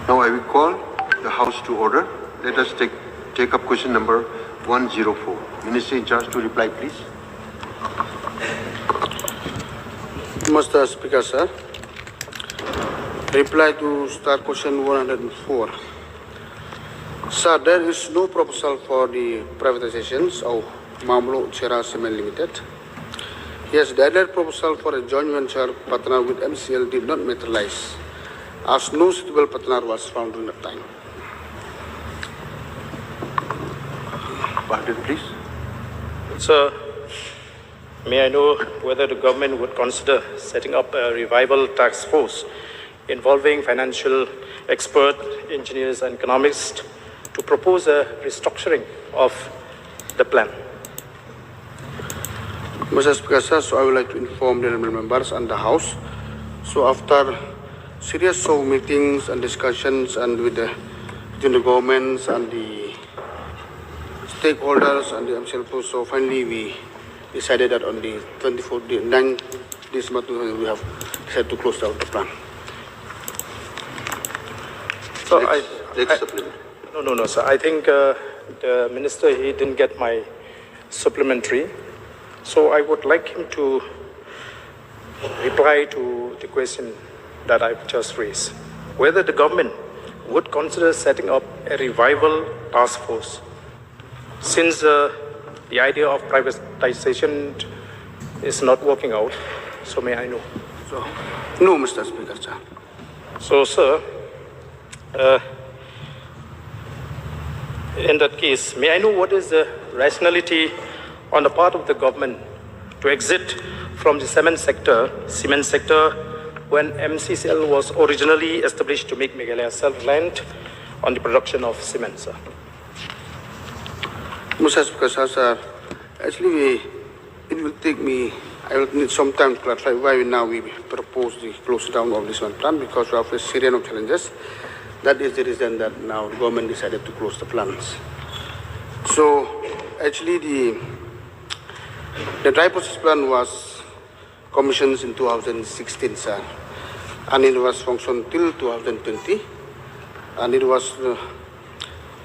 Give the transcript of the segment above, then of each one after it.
Now I will call the House to order. Let us take up question number 104. Minister in charge to reply, please. Mr. Speaker, sir. Reply to start question 104. Sir, there is no proposal for the privatizations of Mccl Cement Limited. Yes, the other proposal for a joint venture partner with MCL did not materialize, as no suitable partner was found during that time. Pardon, please. Sir, may I know whether the government would consider setting up a revival task force involving financial experts, engineers and economists to propose a restructuring of the plan? Mr. Speaker, sir, so I would like to inform the honourable members and the House. So after series of meetings and discussions and between the governments and the stakeholders and the MCL, so finally we decided that on the 9th this month we have decided to close down the plan. So Next supplement. No, sir. I think the minister, he didn't get my supplementary. So I would like him to reply to the question that I've just raised. Whether the government would consider setting up a revival task force, since the idea of privatization is not working out. So may I know? So, no, Mr. Speaker, sir. So, sir, in that case, may I know what is the rationality on the part of the government to exit from the cement sector when MCCL was originally established to make Meghalaya self-reliant on the production of cement, sir? Mr. Speaker, sir, actually it will take me, I will need some time to clarify why now we propose the close down of this one plan, because we have a series of challenges. That is the reason that now the government decided to close the plants. So actually the dry process plan was commissioned in 2016, sir, and it was functioned till 2020, and it was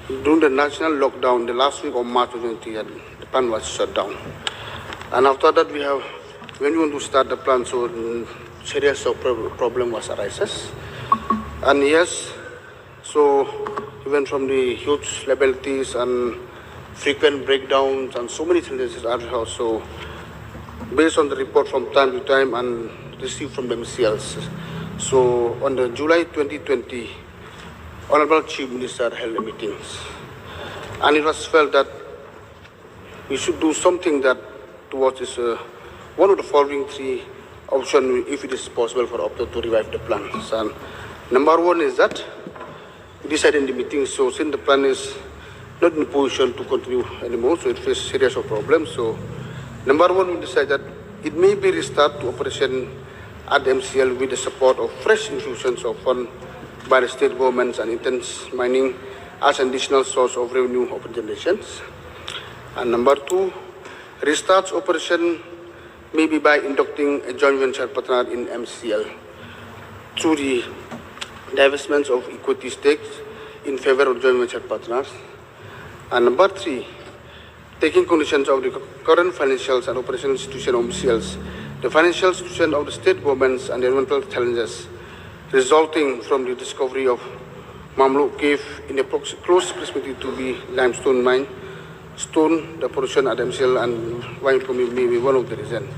during the national lockdown, the last week of March 2020, and the plant was shut down. And after that, when we want to start the plant, so serious problem was arises. And yes, so even from the huge liabilities and frequent breakdowns and so many challenges are also based on the report from time to time and received from the MCLs. So on the July 2020, Honorable Chief Minister held a meeting, and it was felt that we should do something that towards this, one of the following three options, if it is possible for Opto to revive the plants. And number one is that we decided in the meeting, so since the plan is not in a position to continue anymore, so it faces series of problems. So number one, we decided that it may be restart to operation at MCL with the support of fresh infusions of funds by the state governments and intense mining as an additional source of revenue generations. And number two, restarts operation maybe by inducting a joint venture partner in MCL through the divestments of equity stakes in favor of joint venture partners. And number three, taking conditions of the current financials and operational institution of MCLs, the financial situation of the state governments and the environmental challenges resulting from the discovery of Mamluk Cave in a close proximity to the limestone mine, stone, the pollution at MCL and wine may be one of the reasons.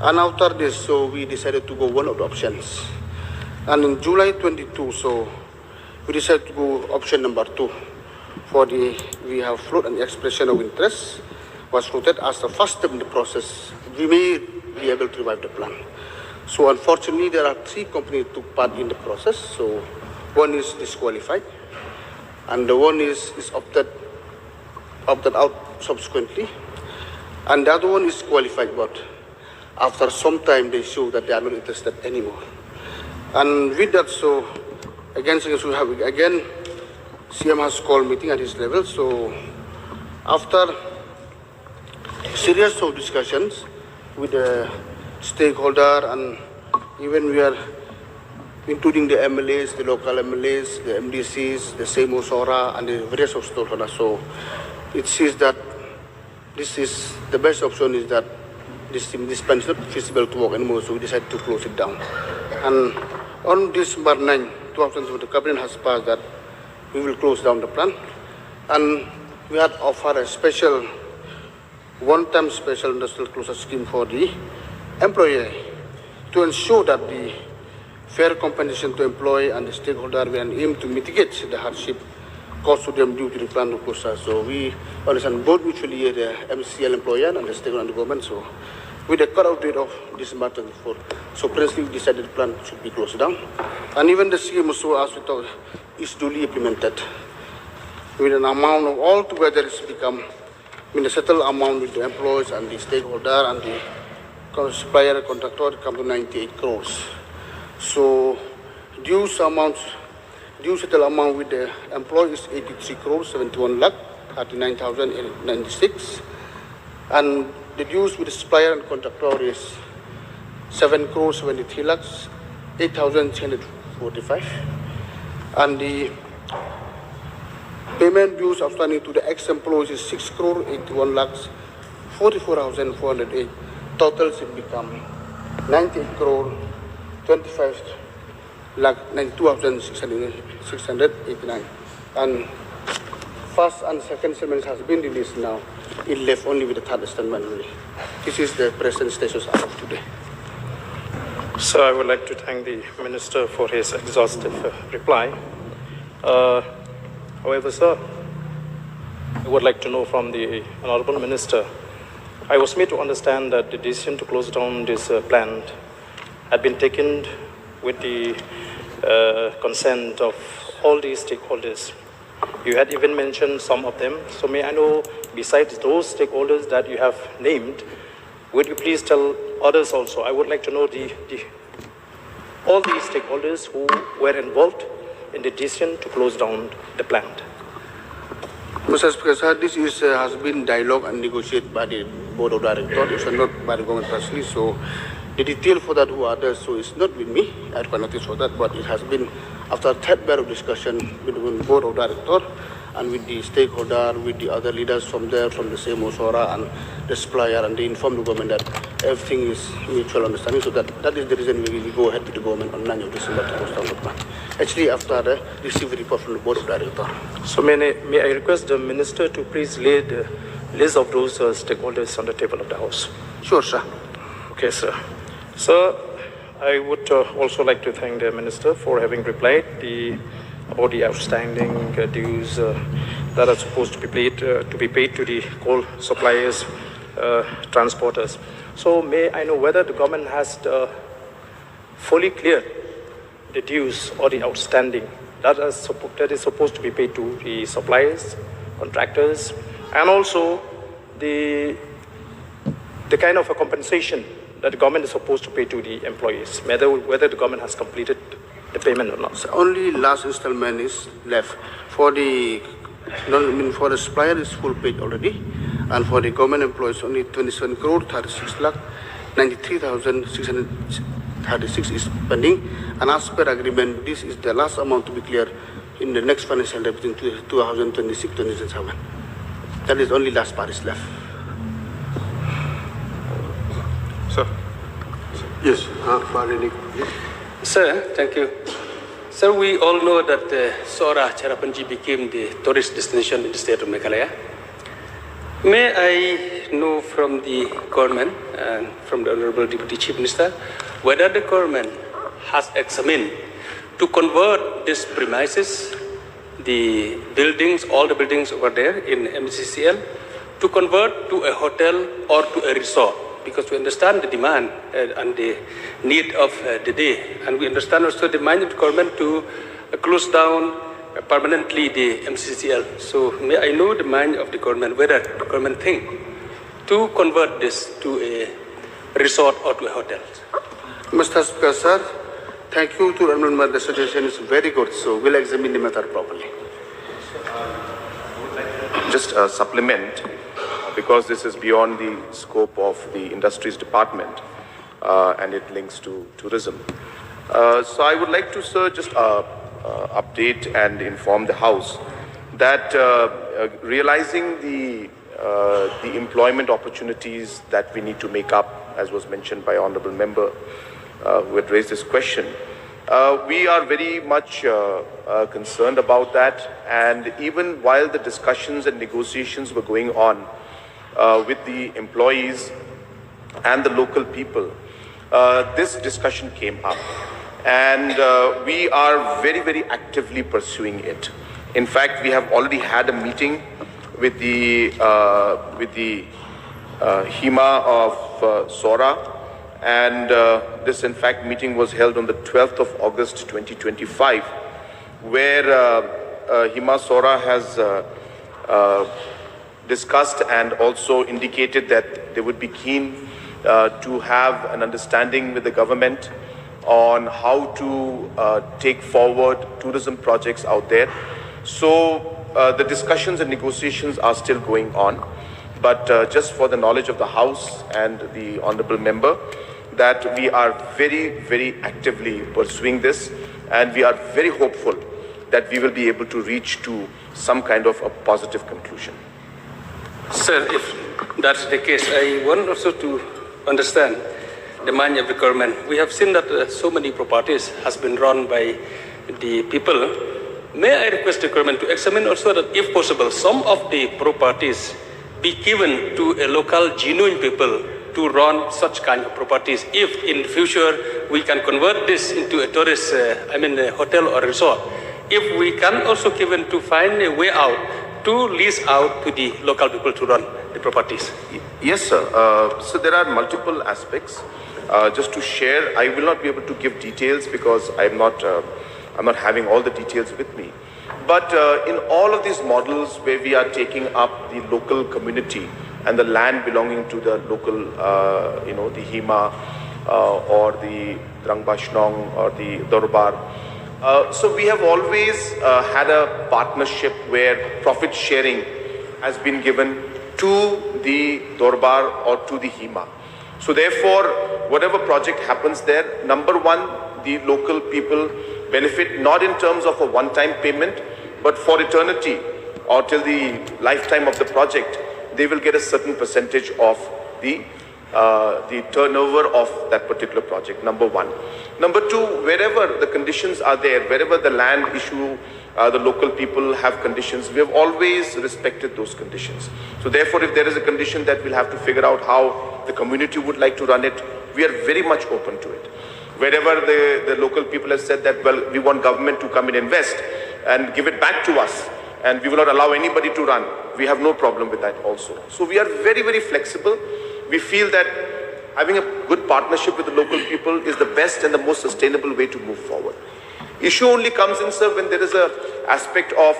And after this, so we decided to go one of the options. And in July 22, so we decided to go option number two. We have floated an expression of interest, was floated as the first step in the process. We may be able to revive the plan. So unfortunately, there are three companies that took part in the process. So one is disqualified, and the one is opted out subsequently, and the other one is qualified, but after some time they show that they are not interested anymore. And with that, so again, we have again CM has called meeting at his level. So after series of discussions with the stakeholder, and even we are including the MLAs, the local MLAs, the MDCs, the SEMO, SORA, and the various of stakeholders. So it seems that this is the best option is that this plan is not feasible to work anymore, so we decided to close it down. And on December 9, 2020, the cabinet has passed that we will close down the plant, and we had offered a special, one-time special industrial closure scheme for the employer to ensure that the fair compensation to employee and the stakeholder will aim to mitigate the hardship caused to them due to the plant closure. So we understand both mutually the MCL employer and the stakeholder and the government. So with the cut-off date of December 24, so presently we decided the plant should be closed down. And even the scheme also, as we talked, is duly implemented. With an amount of all together it's become, the settled amount with the employees and the stakeholder and the supplier contractor come to 98 crores. So due settled amount with the employee is 83 crores, 71 lakh, 39,096. And the dues with the supplier and contractor is 7 crores, 73 lakhs, 8,345. And the payment dues outstanding to the ex-employees is 6 crore, 81 lakhs, 44,408. Totals it become 98 crore, 25 lakh, 92,689. And first and second statement has been released now. It left only with the third statement only. This is the present status as of today. So I would like to thank the Minister for his exhaustive reply. However, sir, I would like to know from the Honorable Minister, I was made to understand that the decision to close down this plant had been taken with the consent of all these stakeholders. You had even mentioned some of them. So may I know, besides those stakeholders that you have named, would you please tell others also? I would like to know all these stakeholders who were involved in the decision to close down the plant. Mr. Speaker, sir, this has been dialogue and negotiated by the Board of Directors, it's not by the government personally. So the detail for that who are there, so it's not with me. I have notice for that, but it has been after a third round of discussion between the Board of Directors and with the stakeholder, with the other leaders from there, from the same Osora and the supplier, and they informed the government that everything is mutual understanding. So that is the reason we will go ahead with the government on 9th of December to close down the plant. Actually, after the received report from the Board of Directors. So may I request the Minister to please lay the list of those stakeholders on the table of the House? Sure, sir. Okay, sir. Sir, I would also like to thank the Minister for having replied about the outstanding dues that are supposed to be paid to the coal suppliers, transporters. So may I know whether the government has fully cleared the dues or the outstanding that is supposed to be paid to the suppliers, contractors, and also the kind of a compensation that the government is supposed to pay to the employees, whether the government has completed the payment or not. So only last installment is left. For the supplier is full paid already, and for the government employees only 27 crore 36 lakh 93,636 is pending. And as per agreement, this is the last amount to be cleared in the next financial year between 2026-2027. That is only last part is left. Sir. Yes, Farini, please. Sir, thank you. Sir, we all know that Sora Cherapanji became the tourist destination in the state of Mccl. May I know from the government and from the Honorable Deputy Chief Minister whether the government has examined to convert these premises, the buildings, all the buildings over there in MCCL, to convert to a hotel or to a resort? Because we understand the demand and the need of the day. And we understand also the mind of the government to close down permanently the MCCL. So may I know the mind of the government, whether the government think to convert this to a resort or to a hotel? Mr. Speaker, sir, thank you to remember the suggestion is very good. So we'll examine the matter properly. Just a supplement, because this is beyond the scope of the industries department and it links to tourism. So I would like to, sir, just update and inform the House that realizing the employment opportunities that we need to make up, as was mentioned by Honorable Member who had raised this question, we are very much concerned about that. And even while the discussions and negotiations were going on with the employees and the local people, this discussion came up. And we are very, very actively pursuing it. In fact, we have already had a meeting with the HEMA of Sora, and this, in fact, meeting was held on the 12th of August 2025, where HEMA Sora has discussed and also indicated that they would be keen to have an understanding with the government on how to take forward tourism projects out there. So the discussions and negotiations are still going on, but just for the knowledge of the House and the Honourable Member, that we are very, very actively pursuing this, and we are very hopeful that we will be able to reach to some kind of a positive conclusion. Sir, if that's the case, I want also to understand the mind of the government. We have seen that so many properties has been run by the people. May I request the government to examine also that, if possible, some of the properties be given to a local genuine people to run such kind of properties. If in the future we can convert this into a tourist, a hotel or resort, if we can also given to find a way out to lease out to the local people to run the properties. Yes, sir. So there are multiple aspects. Just to share, I will not be able to give details because I'm not having all the details with me. But in all of these models where we are taking up the local community and the land belonging to the local, the HEMA or the Drangbashnong or the Dorbar. So we have always had a partnership where profit sharing has been given to the Dorbar or to the HEMA. So therefore, whatever project happens there, number one, the local people benefit not in terms of a one-time payment, but for eternity or till the lifetime of the project, they will get a certain percentage of the turnover of that particular project, number one. Number two, wherever the conditions are there, wherever the land issue, the local people have conditions, we have always respected those conditions. So therefore, if there is a condition that we'll have to figure out how the community would like to run it, we are very much open to it. Wherever the local people have said that, well, we want government to come and invest and give it back to us, and we will not allow anybody to run, we have no problem with that also. So we are very, very flexible. We feel that having a good partnership with the local people is the best and the most sustainable way to move forward. Issue only comes in, sir, when there is a aspect of,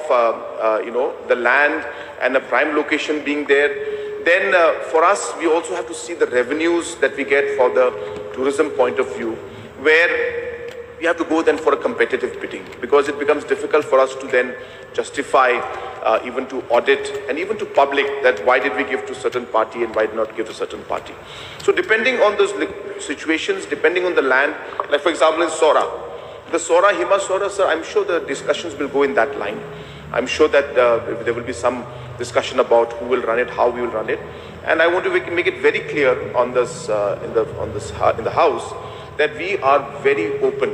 the land and a prime location being there. Then for us, we also have to see the revenues that we get for the tourism point of view, where we have to go then for a competitive bidding, because it becomes difficult for us to then justify even to audit and even to public that why did we give to certain party and why did not give to certain party. So depending on those situations, depending on the land, like for example in Sora, the Sora, HEMA Sora, sir, I'm sure the discussions will go in that line. I'm sure that there will be some discussion about who will run it, how we will run it. And I want to make it very clear on this, in the House, that we are very open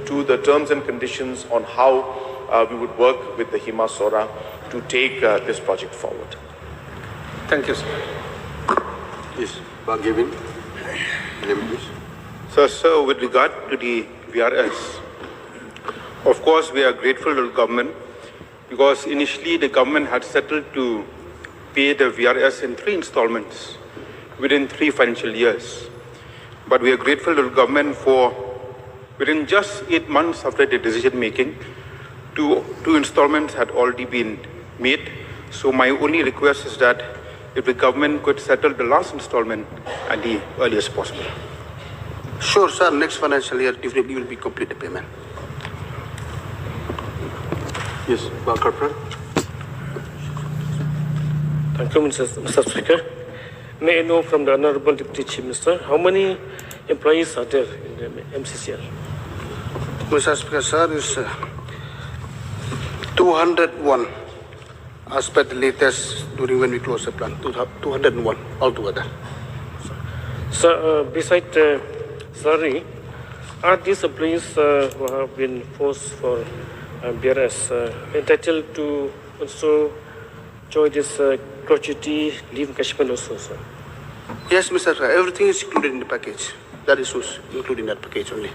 to the terms and conditions on how we would work with the HEMA Sora to take this project forward. Thank you, sir. Yes, Gavin. Please. So, with regard to the VRS, of course, we are grateful to the government because initially the government had settled to pay the VRS in 3 installments within 3 financial years. But we are grateful to the government for, within just 8 months after the decision making, two installments had already been made. So my only request is that if the government could settle the last installment at the earliest possible. Sure, sir. Next financial year, definitely will be complete the payment. Yes, Karkhana. Thank you, Mr. Speaker. May I know from the Honorable Deputy Chief Minister, how many employees are there in the MCCL? Mr. Speaker, sir, is 201 as per the latest during when we closed the plant. 201 altogether. Sir, besides salary, are these employees who have been forced for BRS entitled to also join this gratuity leave encashment also, sir? Yes, Mr. Speaker, everything is included in the package. That is what's included in that package only.